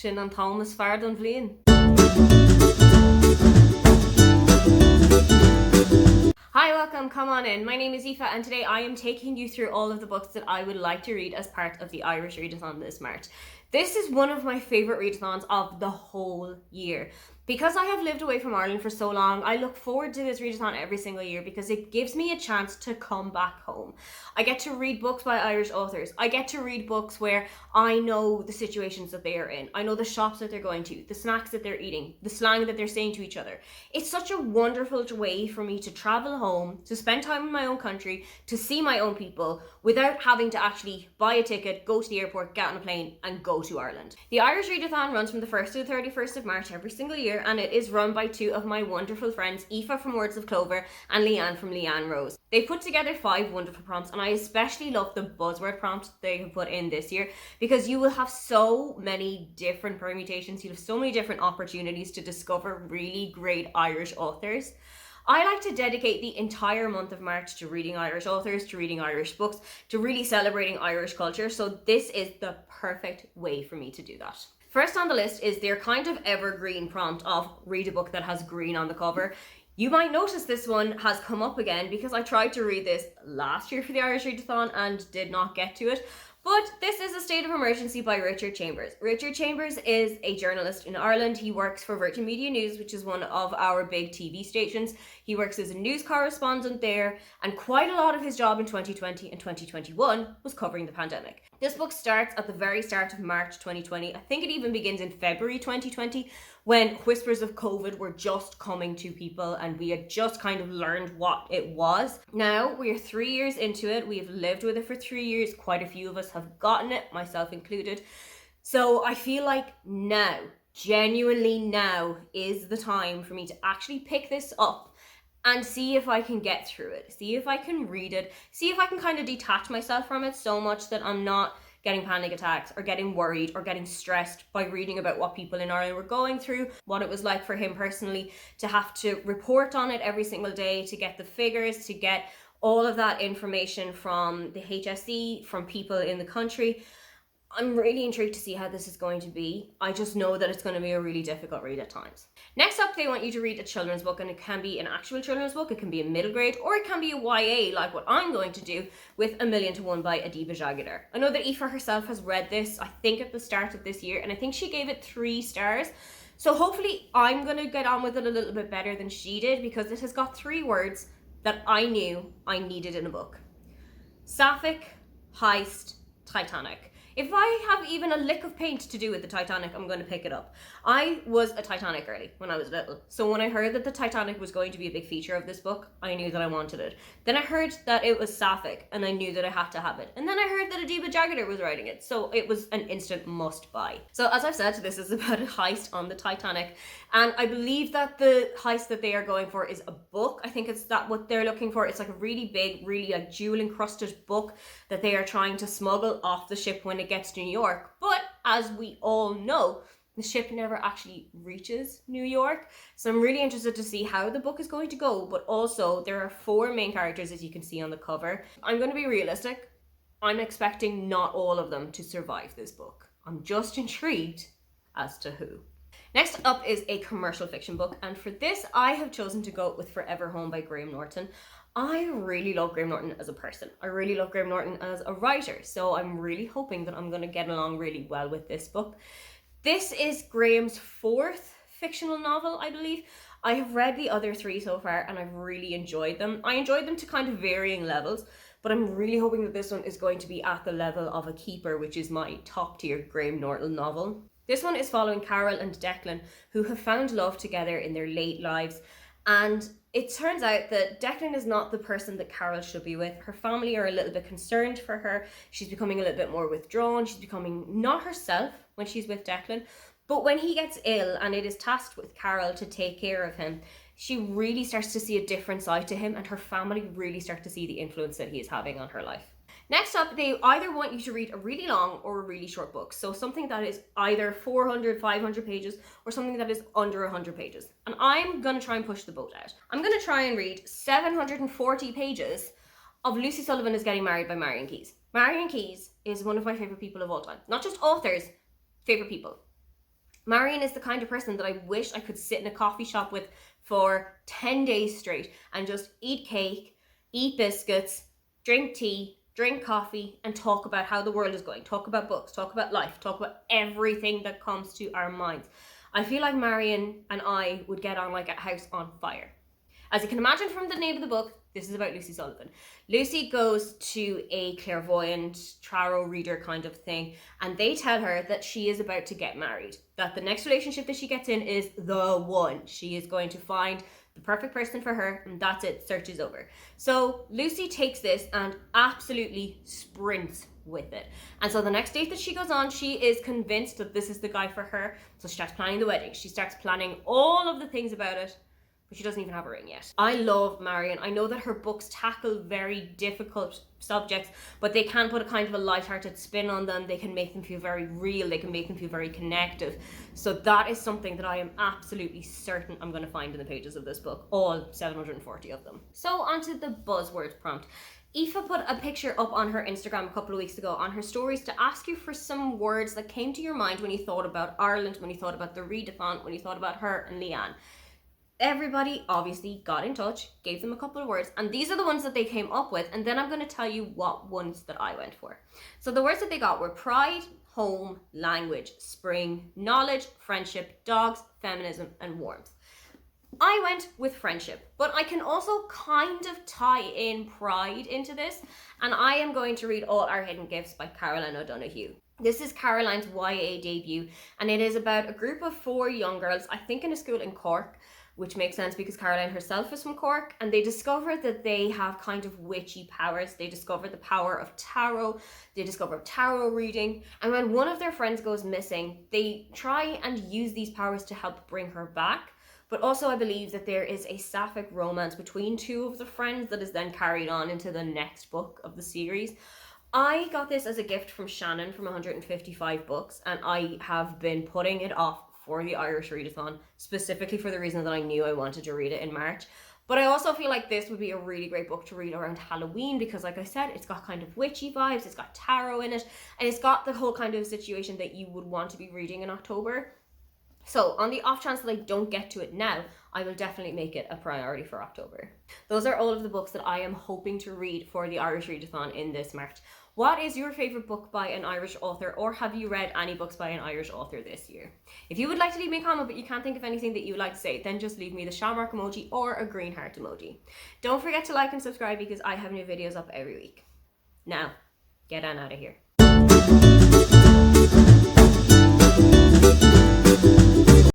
Shannon Thomas fearr don Leanne. Hi, welcome, come on in. My name is Aoife and today I am taking you through all of the books that I would like to read as part of the Irish Readathon this March. This is one of my favourite readathons of the whole year. Because I have lived away from Ireland for so long, I look forward to this readathon every single year because it gives me a chance to come back home. I get to read books by Irish authors. I get to read books where I know the situations that they are in. I know the shops that they're going to, the snacks that they're eating, the slang that they're saying to each other. It's such a wonderful way for me to travel home, to spend time in my own country, to see my own people without having to actually buy a ticket, go to the airport, get on a plane and go to Ireland. The Irish Readathon runs from the 1st to the 31st of March every single year, and it is run by two of my wonderful friends, Aoife from Words of Clover and Leanne from Leanne Rose. They put together 5 wonderful prompts, and I especially love the buzzword prompt they have put in this year because you will have so many different permutations, you'll have so many different opportunities to discover really great Irish authors. I like to dedicate the entire month of March to reading Irish authors, to reading Irish books, to really celebrating Irish culture, so this is the perfect way for me to do that. First on the list is their kind of evergreen prompt of read a book that has green on the cover. You might notice this one has come up again because I tried to read this last year for the Irish Readathon and did not get to it. But this is A State of Emergency by Richard Chambers. Richard Chambers is a journalist in Ireland. He works for Virgin Media News, which is one of our big TV stations. He works as a news correspondent there, and quite a lot of his job in 2020 and 2021 was covering the pandemic. This book starts at the very start of March 2020. I think it even begins in February 2020 when whispers of COVID were just coming to people and we had just kind of learned what it was. Now we are 3 years into it. We've lived with it for 3 years. Quite a few of us have gotten it, myself included. So I feel like now, genuinely now, is the time for me to actually pick this up and see if I can get through it, see if I can read it, see if I can kind of detach myself from it so much that I'm not getting panic attacks or getting worried or getting stressed by reading about what people in Ireland were going through, what it was like for him personally to have to report on it every single day, to get the figures, to get all of that information from the HSE, from people in the country. I'm really intrigued to see how this is going to be. I just know that it's going to be a really difficult read at times. Next up, they want you to read a children's book, and it can be an actual children's book, it can be a middle grade, or it can be a YA, like what I'm going to do with A Million to One by Adiba Jagadar. I know that Aoife herself has read this, I think at the start of this year, and I think she gave it 3 stars. So hopefully I'm going to get on with it a little bit better than she did, because it has got 3 words that I knew I needed in a book. Sapphic, heist, Titanic. If I have even a lick of paint to do with the Titanic, I'm going to pick it up. I was a Titanic girly when I was little. So when I heard that the Titanic was going to be a big feature of this book, I knew that I wanted it. Then I heard that it was Sapphic and I knew that I had to have it. And then I heard that Adiba Jagadar was writing it. So it was an instant must buy. So as I've said, this is about a heist on the Titanic. And I believe that the heist that they are going for is a book. I think it's that what they're looking for. It's like a really big, really like jewel encrusted book that they are trying to smuggle off the ship when it gets to New York. But as we all know, the ship never actually reaches New York. So I'm really interested to see how the book is going to go. But also there are 4 main characters, as you can see on the cover. I'm going to be realistic. I'm expecting not all of them to survive this book. I'm just intrigued as to who. Next up is a commercial fiction book, and for this I have chosen to go with Forever Home by Graham Norton. I really love Graham Norton as a person. I really love Graham Norton as a writer, so I'm really hoping that I'm going to get along really well with this book. This is Graham's 4th fictional novel, I believe. I have read the other 3 so far and I've really enjoyed them. I enjoyed them to kind of varying levels, but I'm really hoping that this one is going to be at the level of A Keeper, which is my top tier Graham Norton novel. This one is following Carol and Declan, who have found love together in their late lives, and it turns out that Declan is not the person that Carol should be with. Her family are a little bit concerned for her. She's becoming a little bit more withdrawn. She's becoming not herself when she's with Declan. But when he gets ill and it is tasked with Carol to take care of him, she really starts to see a different side to him, and her family really start to see the influence that he is having on her life. Next up, they either want you to read a really long or a really short book. So something that is either 400, 500 pages or something that is under 100 pages. And I'm going to try and push the boat out. I'm going to try and read 740 pages of Lucy Sullivan is Getting Married by Marian Keyes. Marian Keyes is one of my favourite people of all time. Not just authors, favourite people. Marion is the kind of person that I wish I could sit in a coffee shop with for 10 days straight and just eat cake, eat biscuits, drink tea, drink coffee, and talk about how the world is going, talk about books, talk about life, talk about everything that comes to our minds. I feel like Marion and I would get on like a house on fire. As you can imagine from the name of the book, this is about Lucy Sullivan. Lucy goes to a clairvoyant, tarot reader kind of thing, and they tell her that she is about to get married, that the next relationship that she gets in is the one. She is going to find the perfect person for her, and that's it, search is over. So Lucy takes this and absolutely sprints with it. And so the next date that she goes on, she is convinced that this is the guy for her. So she starts planning the wedding. She starts planning all of the things about it, but she doesn't even have a ring yet. I love Marion. I know that her books tackle very difficult subjects, but they can put a kind of a light-hearted spin on them. They can make them feel very real. They can make them feel very connective. So that is something that I am absolutely certain I'm going to find in the pages of this book, all 740 of them. So onto the buzzwords prompt. Aoife put a picture up on her Instagram a couple of weeks ago on her stories to ask you for some words that came to your mind when you thought about Ireland, when you thought about the Readathon, when you thought about her and Leanne. Everybody obviously got in touch, gave them a couple of words, and these are the ones that they came up with, and then I'm going to tell you what ones that I went for. So the words that they got were pride, home, language, spring, knowledge, friendship, dogs, feminism, and warmth. I went with friendship, but I can also kind of tie in pride into this, and I am going to read All Our Hidden Gifts by Caroline O'Donoghue. This is Caroline's YA debut, and it is about a group of 4 young girls, I think in a school in Cork, which makes sense because Caroline herself is from Cork, and they discover that they have kind of witchy powers. They discover the power of tarot, they discover tarot reading, and when one of their friends goes missing, they try and use these powers to help bring her back. But also I believe that there is a sapphic romance between 2 of the friends that is then carried on into the next book of the series. I got this as a gift from Shannon from 155 Books, and I have been putting it off for the Irish Readathon, specifically for the reason that I knew I wanted to read it in March. But I also feel like this would be a really great book to read around Halloween because, like I said, it's got kind of witchy vibes, it's got tarot in it, and it's got the whole kind of situation that you would want to be reading in October. So on the off chance that I don't get to it now, I will definitely make it a priority for October. Those are all of the books that I am hoping to read for the Irish Readathon in this March. What is your favourite book by an Irish author, or have you read any books by an Irish author this year? If you would like to leave me a comment but you can't think of anything that you would like to say, then just leave me the shamrock emoji or a green heart emoji. Don't forget to like and subscribe because I have new videos up every week. Now, get on out of here.